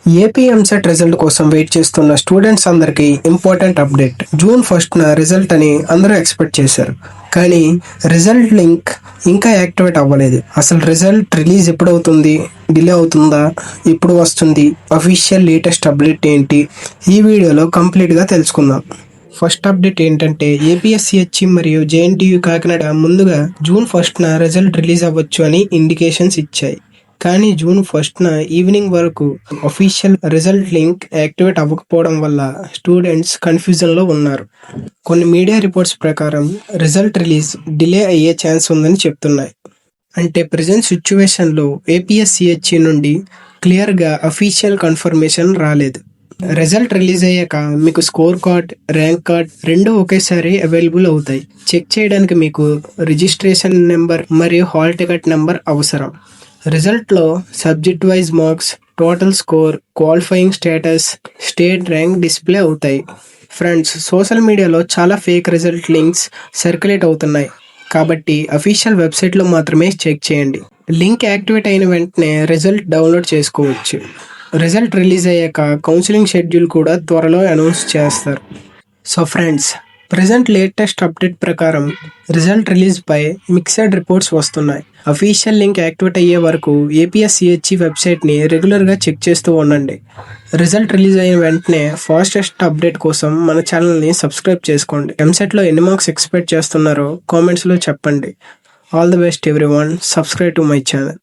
AP EAMCET result కోసం wait చేస్తున్న students అందరికీ ఇంపార్టెంట్ అప్డేట్. జూన్ 1న రిజల్ట్ అని అందరూ ఎక్స్పెక్ట్ చేశారు. కానీ రిజల్ట్ లింక్ ఇంకా యాక్టివేట్ అవ్వలేదు. అసలు రిజల్ట్ రిలీజ్ ఎప్పుడవుతుంది, డిలే అవుతుందా, ఎప్పుడు వస్తుంది, అఫీషియల్ లేటెస్ట్ అప్డేట్ ఏంటి, ఈ వీడియోలో కంప్లీట్గా తెలుసుకుందాం. ఫస్ట్ అప్డేట్ ఏంటంటే ఏపీఎస్సిహెచ్ మరియు జేఎన్టీయూ కాకినాడ ముందుగా జూన్ 1న రిజల్ట్ రిలీజ్ అవ్వచ్చు అని ఇండికేషన్స్ ఇచ్చాయి. కానీ జూన్ 1న ఈవినింగ్ వరకు అఫీషియల్ రిజల్ట్ లింక్ యాక్టివేట్ అవ్వకపోవడం వల్ల స్టూడెంట్స్ కన్ఫ్యూజన్లో ఉన్నారు. కొన్ని మీడియా రిపోర్ట్స్ ప్రకారం రిజల్ట్ రిలీజ్ డిలే అయ్యే ఛాన్స్ ఉందని చెప్తున్నాయి. అంటే ప్రజెంట్ సిచ్యువేషన్లో ఏపీఎస్సిహెచ్ నుండి క్లియర్గా అఫీషియల్ కన్ఫర్మేషన్ రాలేదు. రిజల్ట్ రిలీజ్ అయ్యాక మీకు స్కోర్ కార్డ్, ర్యాంక్ కార్డ్ రెండూ ఒకేసారి అవైలబుల్ అవుతాయి. చెక్ చేయడానికి మీకు రిజిస్ట్రేషన్ నెంబర్ మరియు హాల్ టికెట్ నెంబర్ అవసరం. రిజల్ట్లో subject wise marks, total score, qualifying status, state rank display అవుతాయి. ఫ్రెండ్స్, సోషల్ మీడియాలో చాలా ఫేక్ రిజల్ట్ లింక్స్ సర్క్యులేట్ అవుతున్నాయి. కాబట్టి అఫీషియల్ వెబ్సైట్లో మాత్రమే చెక్ చేయండి. లింక్ యాక్టివేట్ అయిన వెంటనే రిజల్ట్ డౌన్లోడ్ చేసుకోవచ్చు. రిజల్ట్ రిలీజ్ అయ్యాక కౌన్సిలింగ్ షెడ్యూల్ కూడా త్వరలో అనౌన్స్ చేస్తారు. So friends, present latest update ప్రకారం రిజల్ట్ రిలీజ్పై మిక్సెడ్ రిపోర్ట్స్ వస్తున్నాయి. అఫీషియల్ లింక్ యాక్టివేట్ అయ్యే వరకు ఏపీఎస్సిహెచ్ వెబ్సైట్ని రెగ్యులర్గా చెక్ చేస్తూ ఉండండి. రిజల్ట్ రిలీజ్ అయిన వెంటనే ఫాస్టెస్ట్ అప్డేట్ కోసం మన ఛానల్ని సబ్స్క్రైబ్ చేసుకోండి. ఎంసెట్లో ఎన్ని మార్క్స్ ఎక్స్పెక్ట్ చేస్తున్నారో కామెంట్స్లో చెప్పండి. All the best everyone. Subscribe to my channel.